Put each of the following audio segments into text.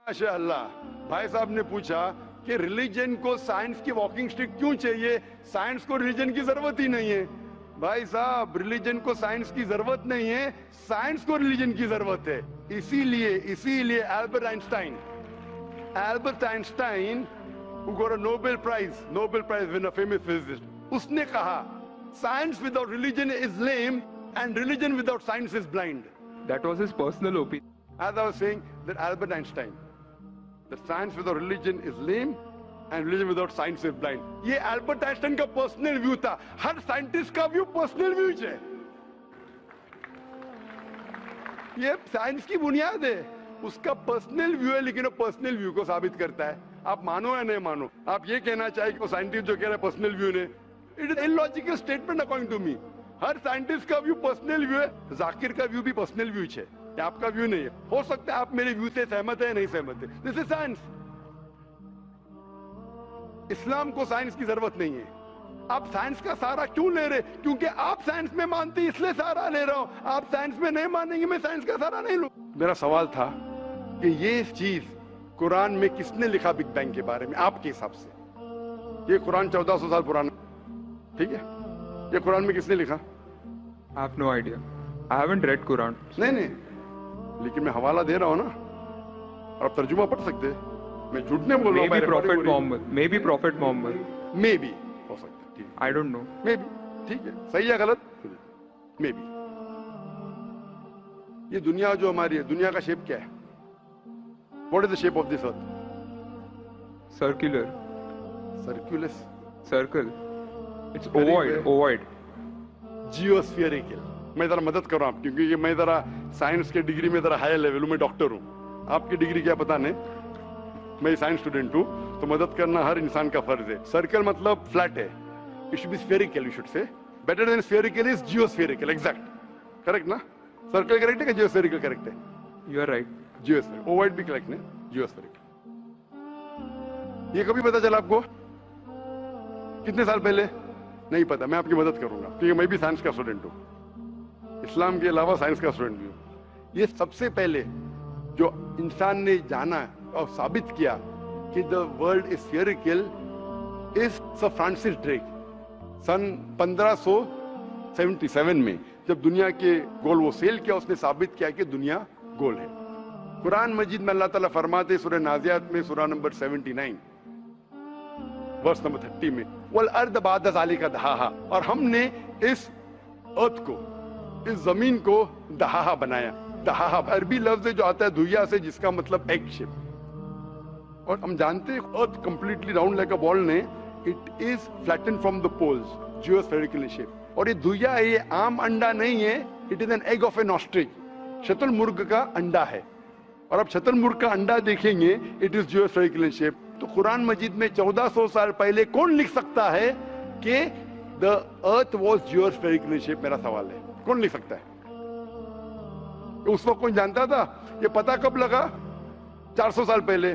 माशाअल्लाह। भाई साहब ने पूछा कि रिलीजन को साइंस की वॉकिंग स्टिक क्यों चाहिए, साइंस को रिलीजन की जरूरत ही नहीं है। भाई साहब, रिलीजन को साइंस की जरूरत नहीं है, साइंस को रिलीजन की जरूरत है। इसीलिए Albert Einstein who got a Nobel Prize winner, famous physicist, उसने कहा science without religion is lame and religion without science is blind. That was his personal opinion. As I was saying, that Albert Einstein, that science without religion is lame and religion without science is blind. ये Albert Einstein का personal view था। हर scientist का view personal view है। ये science की बुनियाद है, उसका पर्सनल व्यू है, लेकिन वो पर्सनल व्यू को साबित करता है। आप मानो या नहीं मानो, आप ये कहना चाहिए कि वो साइंटिस्ट जो कह रहा है पर्सनल व्यू ने, it is illogical statement according to me. हर साइंटिस्ट का व्यू पर्सनल व्यू है, जाकिर का व्यू भी पर्सनल व्यू है, आपका व्यू नहीं है। हो सकता है आप मेरे व्यू से सहमत है, नहीं सहमत है, दिस इज साइंस। इस्लाम को साइंस की जरूरत नहीं है। आप साइंस का सहारा क्यों ले रहे? क्योंकि आप साइंस में मानते, इसलिए सहारा ले रहा हूं। आप साइंस में नहीं मानेंगे, मैं साइंस का सहारा नहीं लूं। मेरा सवाल था कि ये चीज कुरान में किसने लिखा बिग बैंग के बारे में आपके हिसाब से? ये कुरान 1400 साल पुराना, ठीक है? ये कुरान में किसने लिखा? I have no idea. I haven't read Quran. नहीं, लेकिन मैं हवाला दे रहा हूं ना, और आप तर्जुमा पढ़ सकते हैं। मैं झूठ नहीं बोल रहा हूं। Maybe Prophet Muhammad. Maybe Prophet Muhammad. Maybe हो सकता है, ठीक है। I don't know. Maybe, ठीक है, सही या गलत? Maybe। ये दुनिया जो हमारी है, दुनिया का शेप क्या है? What is the shape of this earth? Circular. Circulus. Circle. It's Very ovoid. well. Ovoid. Geospherical। मैं जरा मदद कर रहा हूं आपकी, क्योंकि मैं जरा साइंस के डिग्री में जरा हाई लेवल हूं, मैं डॉक्टर हूं। आपकी डिग्री क्या पता नहीं, मैं साइंस स्टूडेंट हूं, तो मदद करना हर इंसान का फर्ज है। सर्कल मतलब फ्लैट है, it should be spherical, you should say. Better than spherical is geospherical. Exact, correct ना? सर्कल करेक्ट है कि जियोस्फेरिकल करेक्ट है? You are right. Geospherical. Ovoid भी करेक्ट है, जियोस्फेरिकल। ये कभी पता चला आपको? कितने साल पहले? नहीं पता, मैं आपकी मदद करूंगा, क्योंकि मैं भी साइंस का स्टूडेंट हूं, इस्लाम के अलावा साइंस का स्टूडेंट भी हूं। ये सबसे पहले जो इंसान ने जाना और साबित किया कि the world is spherical is sir Francis Drake. सन 1577 में जब दुनिया के गोल वो सेल किया, उसने साबित किया कि दुनिया गोल है। कुरान मजीद में अल्लाह ताला फरमाते सूरह नाज़ियात में, सूरह नंबर 79 वर्स नंबर 30 में, वल अर्द बाद ज़ालिका दहाहा, और हमने इस अर्थ को, इस जमीन को दहाहा बनाया। दहाहा अरबी लफ्ज है जो आता है धुइया से, जिसका मतलब एग शेप। और हम जानते हैं earth completely round like a ball ने, it is flattened from the poles, geospherical shape. और ये धुइया है, ये आम अंडा नहीं है, it is an egg of an ostrich. शतुरमुर्ग का अंडा है, और अब शतुरमुर्ग का अंडा देखेंगे, इट इज जियोस्फेरिकल शेप। तो कुरान मजीद में 1400 साल पहले कौन लिख सकता है कि द अर्थ वॉज जियोस्फेरिकल शेप? मेरा सवाल है, कौन लिख सकता है? उस वक्त कौन जानता था? ये पता कब लगा? 400 साल पहले।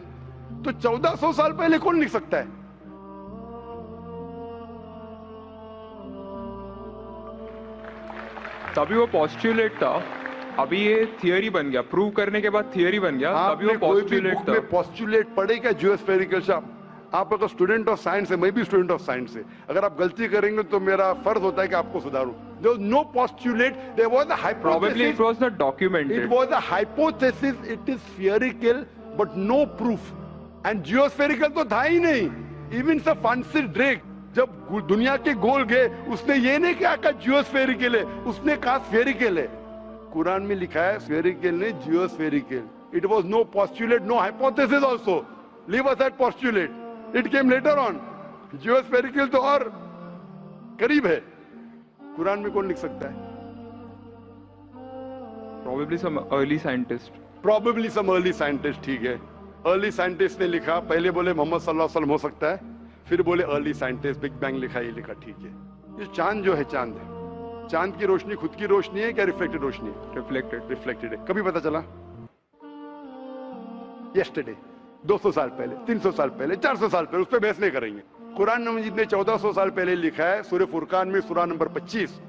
तो 1400 साल पहले कौन लिख सकता है? तभी वो पोस्टुलेट था, अभी ये थियरी बन गया, प्रूव करने के बाद थियरी बन गया। तभी वो पोस्टुलेट था। पोस्टुलेट पढ़े क्या जियोस्फेरिकल शेप? आप अगर स्टूडेंट ऑफ साइंस है, मैं भी स्टूडेंट ऑफ साइंस है, अगर आप गलती करेंगे तो मेरा फर्ज होता है कि आपको सुधारूं। There was no postulate, there was a hypothesis. Probably it was not documented. It was a hypothesis, it is spherical but no proof. And geospherical तो था ही नहीं। Even Sir Francis Drake जब दुनिया के गोल गए, उसने ये नहीं कहा कि जियोस्फेरिकल है, उसने कहा स्फेरिकल है। कुरान में लिखा है स्फेरिकल ने जियोस्फेरिकल। It was no postulate, no hypothesis also. Leave aside postulate. It came later on. जियोस्फेरिकल तो और करीब है। कुरान में कौन लिख सकता है? Probably some early scientist. Probably some early scientist, ठीक है। अर्ली साइंटिस्ट ने लिखा, पहले बोले मोहम्मद सल्लल्लाहु अलैहि वसल्लम हो सकता है, फिर बोले अर्ली साइंटिस्ट, बिग बैंग लिखा, ये लिखा, ठीक है। ये चांद जो है, चांद है, चांद की रोशनी खुद की रोशनी है क्या रिफ्लेक्टेड रोशनी है? रिफ्लेक्टेड है। कभी पता चला? यस्टरडे, 200 साल पहले, 300 साल पहले, 400 साल पहले, उस पर बहस नहीं करेंगे। कुरान मजीद ने 1400 साल पहले लिखा है सूरह फुरकान में, सूरह नंबर 25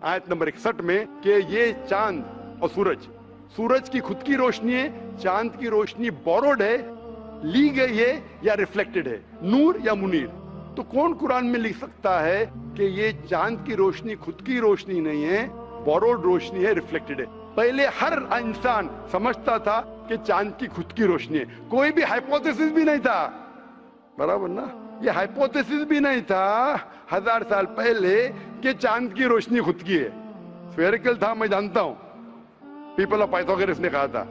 आयत नंबर 61 में, कि ये चांद और सूरज की खुद की रोशनी है, चांद की रोशनी बोरोड है, ली गई है या रिफ्लेक्टेड है, नूर या मुनीर। तो कौन कुरान में लिख सकता है कि ये चांद की रोशनी खुद की रोशनी नहीं है, बोरोड रोशनी है, रिफ्लेक्टेड है? पहले हर इंसान समझता था कि चांद की खुद की रोशनी है, कोई भी हाइपोथेसिस भी नहीं था, बराबर ना? ये हाइपोथेसिस भी नहीं था 1000 साल पहले कि चांद की रोशनी खुद की है। स्फेरिकल था, मैं जानता हूं, पीपल ऑफ पाइथागोरस ने कहा था।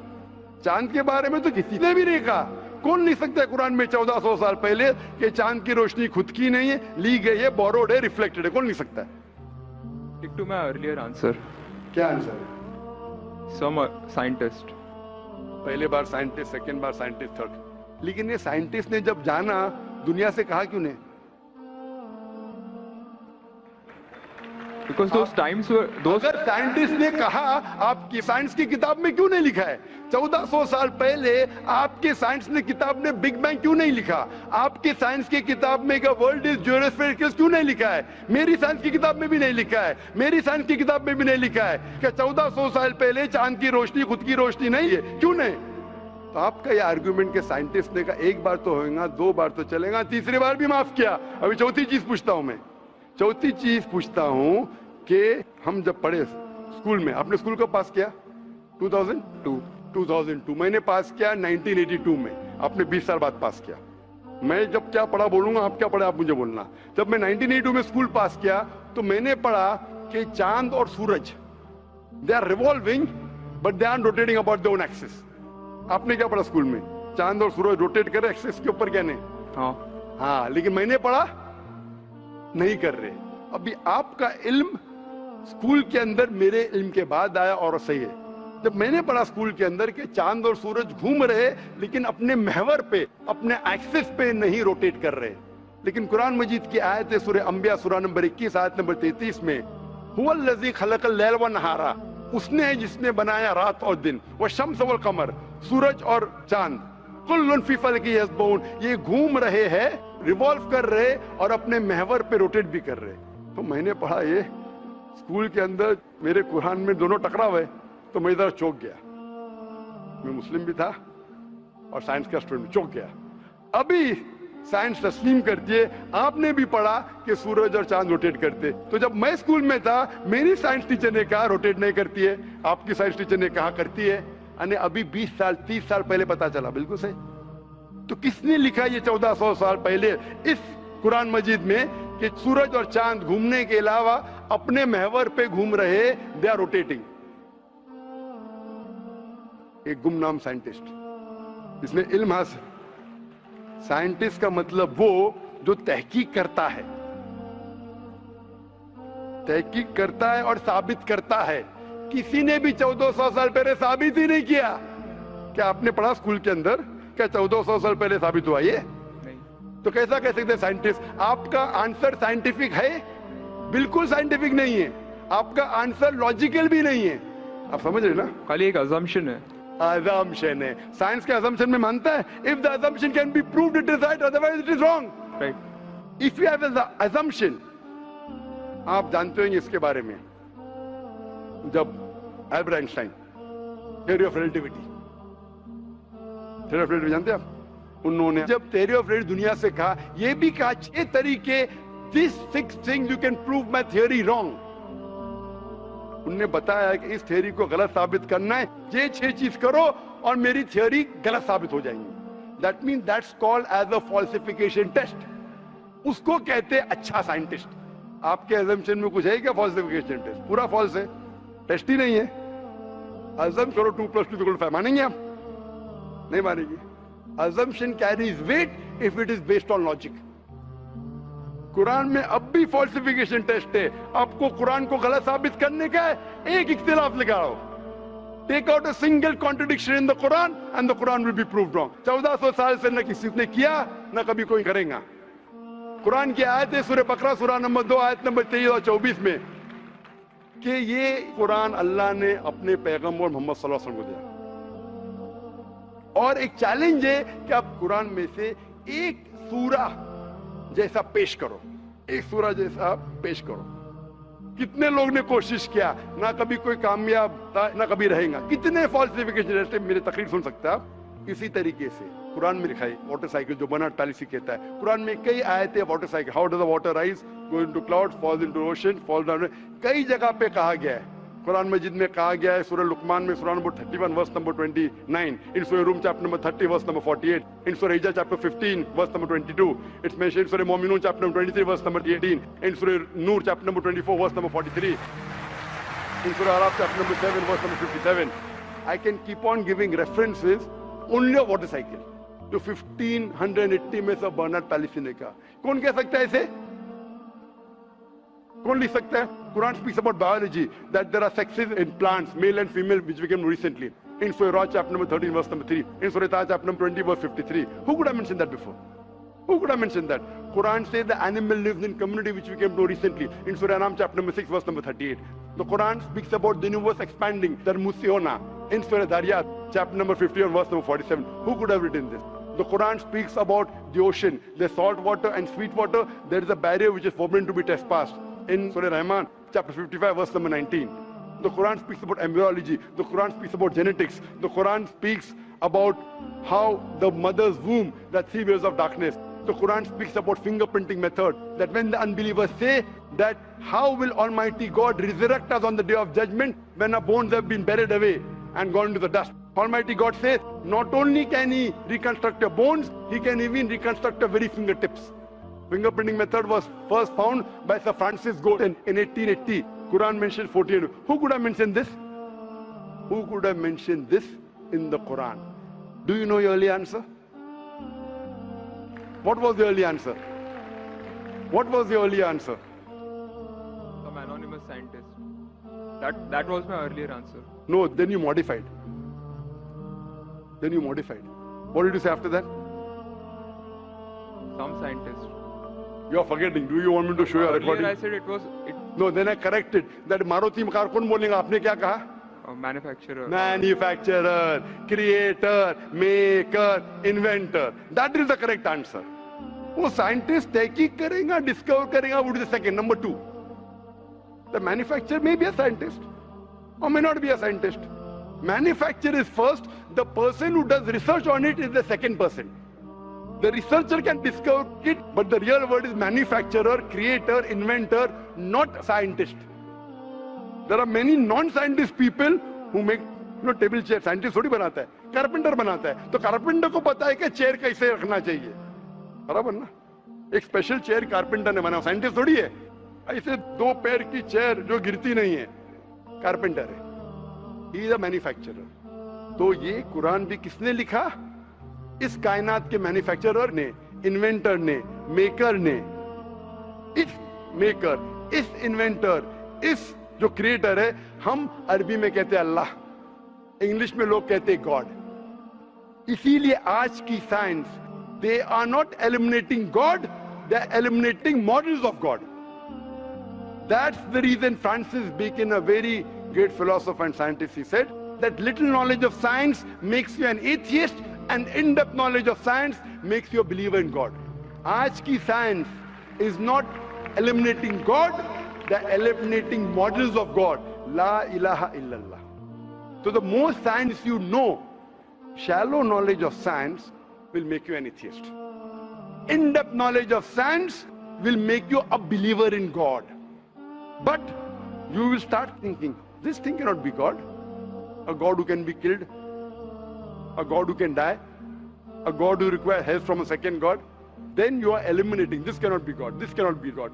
चांद के बारे में तो किसी ने भी नहीं कहा। कौन लिख सकता है कुरान में 1400 साल पहले कि चांद की रोशनी खुद की नहीं है, ली गई है, बोरोड है, रिफ्लेक्टेड है? कौन लिख सकता है? Stick to my earlier answer. क्या आंसर है? Some scientist. पहले बार साइंटिस्ट, सेकेंड बार साइंटिस्ट, थर्ड। लेकिन ये साइंटिस्ट ने जब जाना, दुनिया से कहा क्यों नहीं? Because those times were those. अगर साइंटिस्ट ने कहा, आपकी साइंस की किताब में क्यों नहीं लिखा है? 1400 साल पहले आपके साइंस ने किताब ने बिग बैंग क्यों नहीं लिखा? आपके साइंस की किताब में वर्ल्ड इज ज्योमेट्रिकल क्यों नहीं लिखा है? मेरी साइंस की किताब में भी नहीं लिखा है, मेरी साइंस की किताब में भी नहीं लिखा है कि 1400 साल पहले चांद की रोशनी खुद की रोशनी नहीं है। क्यों नहीं? तो आपका ये आर्गुमेंट के साइंटिस्ट ने कहा एक बार तो होगा, दो बार तो चलेगा, तीसरी बार भी माफ किया। अभी चौथी चीज पूछता हूं मैं, चौथी चीज पूछता हूं कि हम जब पढ़े स्कूल में, आपने स्कूल कब पास किया? 2002। मैंने पास किया 1982 में, आपने 20 साल बाद पास किया। मैं जब क्या पढ़ा बोलूंगा, आप क्या पढ़ा आप मुझे बोलना। जब मैं 1982 में स्कूल पास किया तो मैंने पढ़ा कि चांद और सूरज they are revolving but they are rotating about their own axis. आपने क्या पढ़ा स्कूल में? चांद और सूरज रोटेट कर रहे एक्सिस के ऊपर, क्या नहीं? हाँ, लेकिन मैंने पढ़ा नहीं कर रहे। अभी आपका इल्म स्कूल के अंदर मेरे इल्म के बाद आया और सही है। जब मैंने पढ़ा स्कूल के अंदर कि चांद और सूरज घूम रहे लेकिन अपने महवर पे, अपने एक्सिस पे नहीं रोटेट कर रहे। लेकिन कुरान मजीद की आयत है सूरह अंबिया सूरह नंबर 21 आयत नंबर 33 में, हुवल्लज़ी खलक़ल लैल व नहारा, उसने है जिसने बनाया रात और दिन, व शम्स वल कमर, सूरज और चांद, कुल्लुन फी फलकी यस्बहून, ये घूम रहे हैं, रिवॉल्व कर रहे और अपने महवर पे रोटेट भी कर रहे। तो मैंने पढ़ा ये स्कूल के अंदर, मेरे कुरान में दोनों टकरा हुए, तो मैं इधर चौंक गया। मैं मुस्लिम भी था और साइंस का स्टूडेंट, चौंक गया। अभी साइंस तस्लीम करती है, आपने भी पढ़ा कि सूरज और चांद रोटेट करते। तो जब मैं स्कूल में था मेरी साइंस टीचर ने कहा रोटेट नहीं करती है, आपकी साइंस टीचर ने कहा करती है। अने अभी 20 साल 30 साल पहले पता चला, बिल्कुल सही। तो किसने लिखा ये 1400 साल पहले इस कुरान मजीद में कि सूरज और चांद घूमने के अलावा अपने महवर पे घूम रहे, दे आर रोटेटिंग? एक गुमनाम साइंटिस्ट, इसने इल्म हासिल। साइंटिस्ट का मतलब वो जो तहकीक करता है, तहकीक करता है और साबित करता है। किसी ने भी 1400 साल पहले साबित ही नहीं किया। क्या आपने पढ़ा स्कूल के अंदर क्या 1400 साल पहले साबित हुआ ये? नहीं। तो कैसा कह सकते साइंटिस्ट? आपका आंसर साइंटिफिक है? बिल्कुल साइंटिफिक नहीं है। आपका आंसर लॉजिकल भी नहीं है। आप समझ रहे ना? खाली एक अजम्पशन है। assumption है। साइंस के assumption में मानता है if the assumption can be proved it is right, otherwise it is wrong. Right. If you have an assumption, आप जानते होंगे इसके बारे में, जब Albert Einstein theory of relativity, theory of relativity जानते हैं आप? उन्होंने जब थ्योरी ऑफ रिलेटिविटी दुनिया से कहा, ये भी कहा 6 तरीके, these 6 things you can prove my theory wrong. उन्होंने बताया कि इस थ्योरी को गलत साबित करना है, ये 6 चीज करो और मेरी थ्योरी गलत साबित हो जाएंगी। That mean that's called as a falsification test. उसको कहते हैं अच्छा साइंटिस्ट। आपके अजम्पशन में कुछ है क्या फॉल्सिफिकेशन टेस्ट? पूरा फॉल्स है, टेस्ट ही नहीं है। अजम करो 2 + 2 = 5, मानेंगे आप? नहीं मानेंगे। Assumption carries weight if it is based on logic. Quran में अब भी फॉल्सिफिकेशन टेस्ट है। आपको कुरान को गलत साबित करने का है, एक इख्तिलाफ लगाओ, take out a single contradiction in the Quran and the Quran will be proved wrong. 1400 साल से न किसी ने किया न कभी कोई करेगा। कुरान की आयत है सूरह बकरा सूरह नंबर 2 आयत नंबर 23 और 24 में कि ये कुरान अल्लाह ने अपने पैगंबर मोहम्मद सल्लल्लाहु अलैहि वसल्लम को दिया। और एक चैलेंज है कि आप कुरान में से एक सूरा जैसा पेश करो, एक सूरा जैसा पेश करो। कितने लोग ने कोशिश किया, ना कभी कोई कामयाब था ना कभी रहेगा। कितने फॉल्सिफिकेशन, जैसे मेरे तकरीर सुन सकते हैं आप। इसी तरीके से कुरान में लिखा है वाटर साइकिल जो बर्नार्ड पैलिसी कहता है। कुरान में कई आयतें water cycle, how does the water rise, go into clouds, falls into ocean, fall down, कई जगह पे कहा गया है। कुरान मजीद में कहा गया है सूरह लुकमान में सूरह number 31 verse number 29, in Surah Rum chapter number 30 verse number 48, in Surah Hijr chapter 15 verse number 22, it's mentioned in Surah Muminun chapter number 23 verse number 18, in Surah Nur chapter number 24 verse number 43, in Surah Araf chapter number 7 verse number 57. I can keep on giving references only of water cycle to 1580 में सब Bernard policy ने कहा। कौन कह सकता है इसे? कौन लिख सकता है? Quran speaks about biology that there are sexes in plants, male and female, which we came recently. In Surah Ra chapter number 13 verse number 3, in Surah Taha chapter number 20 verse 53. Who could have mentioned that before? Who could have mentioned that? Quran says the animal lives in community, which we came to recently in Surah Anam chapter number 6 verse number 38. The Quran speaks about the universe expanding, Tarmusiona, in Surah Dariyat chapter number 51 verse number 47. Who could have written this? The Quran speaks about the ocean, the salt water and sweet water. There is a barrier which is forbidden to be trespassed in Surah Rahman chapter 55 verse number 19. The Quran speaks about embryology. The Quran speaks about genetics. The Quran speaks about how the mother's womb, that 3 waves of darkness. The Quran speaks about fingerprinting method, that when the unbelievers say that how will Almighty God resurrect us on the day of judgment when our bones have been buried away and gone into the dust. Almighty God says not only can he reconstruct your bones, he can even reconstruct your very fingertips. Fingerprinting method was first found by Sir Francis Galton in 1880. Quran mentioned 14. Who could have mentioned this? Who could have mentioned this in the Quran? Do you know your early answer? What was the early answer? What was the early answer? Some anonymous scientist. That was my earlier answer. No, then you modified. Then you modified. What did you say after that? Some scientist. You are forgetting. Do you want me to show you a recording? Earlier I said it was... No, then I corrected. That Maruti car कौन बोलेगा? आपने क्या कहा? Manufacturer. Manufacturer, creator, maker, inventor. That is the correct answer. वो scientist तहकीक करेगा, discover करेगा, would be the second. Number 2. The manufacturer may be a scientist or may not be a scientist. Manufacturer is first. The person who does research on it is the second person. The researcher can discover it, but the real word is manufacturer, creator, inventor, not scientist. There are many non-scientist people who make table chair. Scientist थोड़ी बनाता है, carpenter बनाता है. तो carpenter को पता है कि चेयर कैसे रखना चाहिए. बराबर ना? एक स्पेशल चेयर कारपेंटर ने बनाया, साइंटिस्ट थोड़ी है. ऐसे 2 पैर की चेयर जो गिरती नहीं है, कारपेंटर है. He is a manufacturer. तो ये कुरान भी किसने लिखा? इस कायनात के मैन्युफैक्चरर ने, इन्वेंटर ने, मेकर ने. इस मेकर, इस इन्वेंटर, इस जो क्रिएटर है, हम अरबी में कहते हैं अल्लाह, इंग्लिश में लोग कहते हैं गॉड. इसीलिए आज की science, they are not eliminating God, they are eliminating models of God. That's the reason Francis Bacon, a very great philosopher and scientist, he said that little knowledge of science makes you an atheist and in-depth knowledge of science makes you a believer in God. आज की science is not eliminating God, they're eliminating models of God. La ilaha illallah. So the more science you know, shallow knowledge of science will make you an atheist. In-depth knowledge of science will make you a believer in God. But you will start thinking, this thing cannot be God. A God who can be killed, a God who can die, a God who requires help from a second God. Then you are eliminating, this cannot be God, this cannot be God.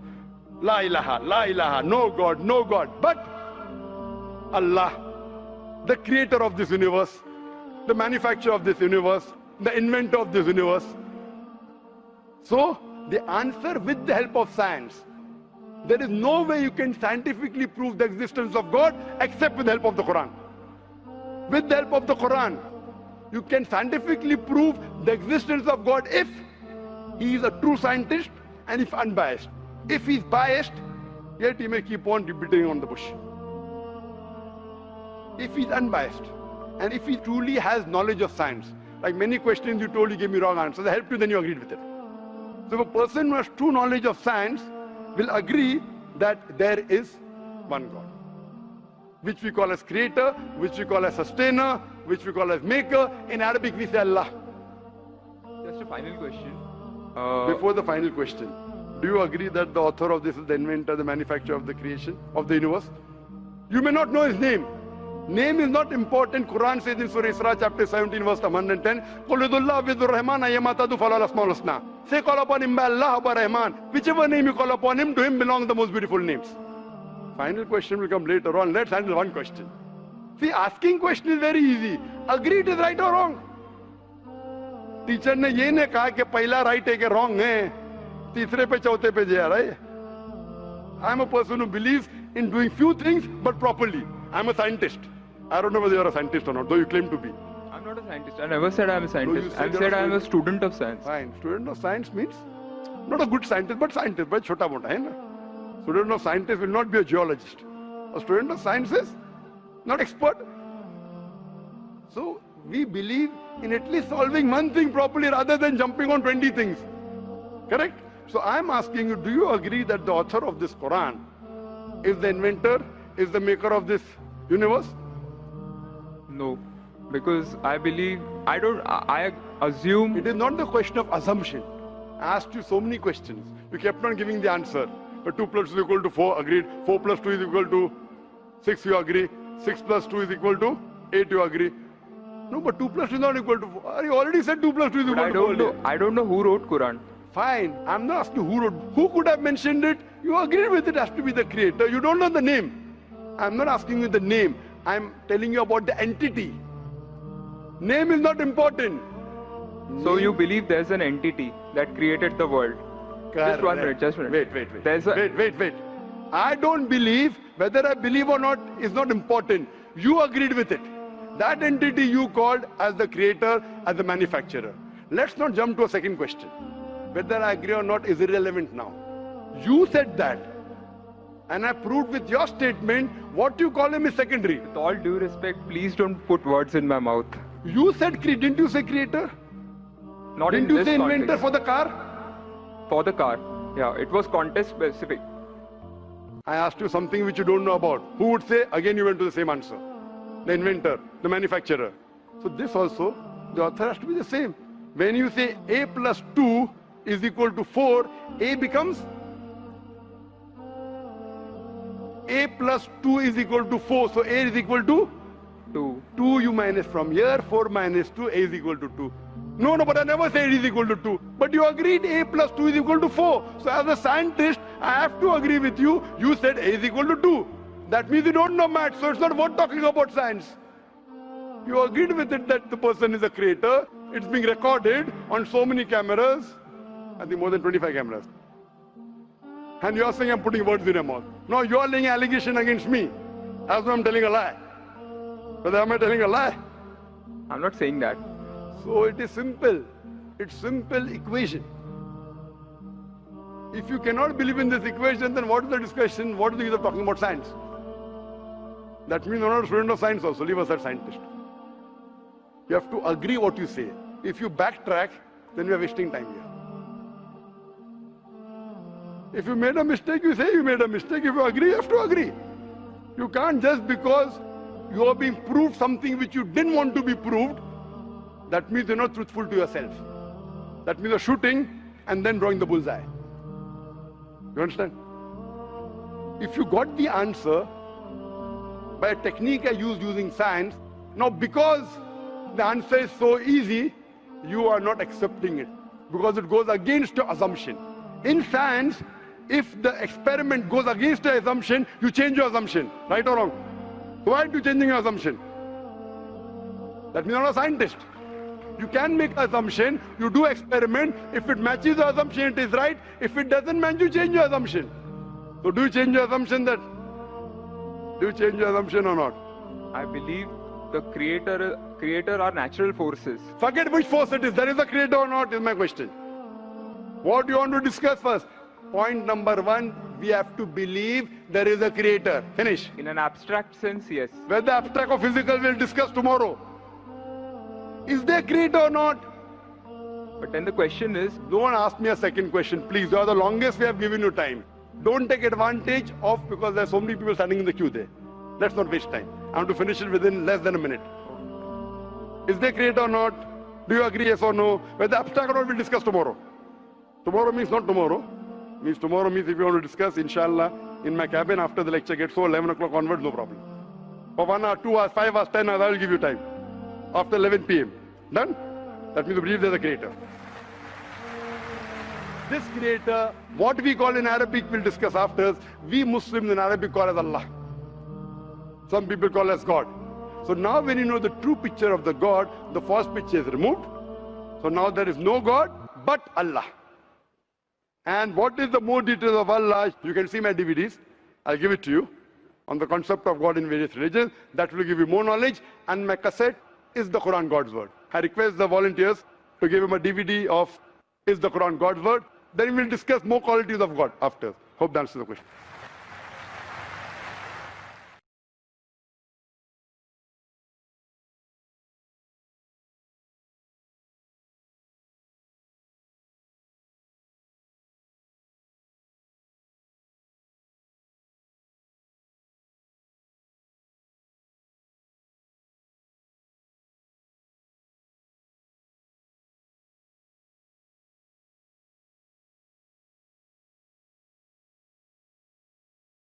La ilaha, no God, no God. But Allah, the creator of this universe, the manufacturer of this universe, the inventor of this universe. So the answer with the help of science. There is no way you can scientifically prove the existence of God except with the help of the Quran. With the help of the Quran, you can scientifically prove the existence of God if he is a true scientist and if unbiased. If he is biased, yet he may keep on beating on the bush. If he is unbiased and if he truly has knowledge of science, like many questions you told, you gave me wrong answers, I helped you, then you agreed with it. So if a person who has true knowledge of science will agree that there is one God, which we call as creator, which we call as sustainer, which we call as maker. In Arabic we say Allah. Final question. Before the final question, do you agree that the author of this is the inventor, the manufacturer of the creation of the universe? You may not know his name. Name is not important. Quran says in Surah Isra chapter 17 verse 110, قُلْ اللَّهُ وَذُّ الرَّحْمَنَ أَيَّمَا تَدْعُوا فَلَهُ الْأَسْمَاءُ الْحُسْنَى. Say call upon him by Allah or by Rahman. Whichever name you call upon him, to him belong the most beautiful names. Final question will come later on. Let's handle one question. See, asking question is very easy. Agree it is right or wrong. Teacher ने ये नहीं कहा कि पहला right है कि wrong है, तीसरे पे चौथे पे जा रहा है. I am a person who believes in doing few things but properly. I am a scientist. I don't know whether you are a scientist or not, though you claim to be. I'm not a scientist. I never said I'm a scientist. I said I'm a student of science. Fine. Student of science means not a good scientist, but scientist. But chota mota hai na. Student of scientist will not be a geologist. A student of science is not expert. So we believe in at least solving one thing properly rather than jumping on 20 things. Correct? So I'm asking you, do you agree that the author of this Quran is the inventor, is the maker of this universe? No, because I believe, I assume... It is not the question of assumption. I asked you so many questions. You kept on giving the answer. But 2 plus 2 is equal to 4, agreed. 4 plus 2 is equal to 6, you agree. 6 plus 2 is equal to 8, you agree. No, but 2 plus 2 is not equal to 4. You already said 2 plus 2 is equal to 4. I don't know who wrote Quran. Fine. I'm not asking who wrote. Who could have mentioned it? You agreed with it has to be the creator. You don't know the name. I'm not asking you the name. I'm telling you about the entity. Name is not important. So you believe there's an entity that created the world? Correct. Just 1 minute, just 1 minute. Wait. I don't believe. Whether I believe or not is not important. You agreed with it. That entity you called as the creator, as the manufacturer. Let's not jump to a second question. Whether I agree or not is irrelevant now. You said that. And I proved with your statement what you call him is secondary. With all due respect, please don't put words in my mouth. You said, didn't you say creator? Not didn't in you this say inventor context. for the car? For the car. Yeah, it was context specific. I asked you something which you don't know about. Who would say? Again you went to the same answer. The inventor, the manufacturer. So this also, the author has to be the same. When you say A plus 2 is equal to 4, A becomes A plus 2 is equal to 4. So A is equal to 2. 2 you minus from here, 4 minus 2, A is equal to 2. No, but I never said it is equal to 2. But you agreed A plus 2 is equal to 4. So as a scientist, I have to agree with you. You said A is equal to 2. That means you don't know maths, so it's not worth talking about science. You agreed with it that the person is a creator. It's being recorded on so many cameras. I think more than 25 cameras. And you're saying I'm putting words in your mouth. No, you're laying an allegation against me. As though I'm telling a lie. But am I telling a lie? I'm not saying that. So it is simple. It's simple equation. If you cannot believe in this equation, then what is the discussion? What is the use of talking about science? That means you're not a student of science also. Leave aside scientist. You have to agree what you say. If you backtrack, then we are wasting time here. If you made a mistake, you say you made a mistake. If you agree, you have to agree. You can't just because you are being proved something which you didn't want to be proved, that means you're not truthful to yourself. That means you're shooting and then drawing the bullseye. You understand? If you got the answer by a technique I used using science, now because the answer is so easy, you are not accepting it because it goes against your assumption. In science, if the experiment goes against your assumption, you change your assumption. Right or wrong? Why are you changing your assumption? That means you're not a scientist. You can make an assumption, you do experiment. If it matches your assumption, it is right. If it doesn't match, you change your assumption. So do you change your assumption that? Do you change your assumption or not? I believe the creator are natural forces. Forget which force it is. There is a creator or not is my question. What do you want to discuss first? Point number 1, we have to believe there is a creator. Finish. In an abstract sense, yes. Whether abstract or physical, we'll discuss tomorrow. Is there a creator or not? But then the question is... Don't ask me a second question, please. You are the longest we have given you time. Don't take advantage of, because there are so many people standing in the queue there. Let's not waste time. I want to finish it within less than a minute. Is there a creator or not? Do you agree, yes or no? Whether abstract or not, we'll discuss tomorrow. Tomorrow means not tomorrow. Means tomorrow means if you want to discuss, inshallah, in my cabin after the lecture gets so 11 o'clock onwards, no problem. For 1 hour, 2 hours, 5 hours, 10 hours, I will give you time. After 11 p.m. Done? That means you believe there's a creator. This creator, what we call in Arabic, we'll discuss after. We Muslims in Arabic call as Allah. Some people call as God. So now when you know the true picture of the God, the false picture is removed. So now there is no God but Allah. And what is the more details of Allah? You can see my DVDs. I'll give it to you on the concept of God in various religions. That will give you more knowledge. And my cassette is the Quran God's word. I request the volunteers to give him a DVD of Is the Quran God's word? Then we will discuss more qualities of God after. Hope that answers the question.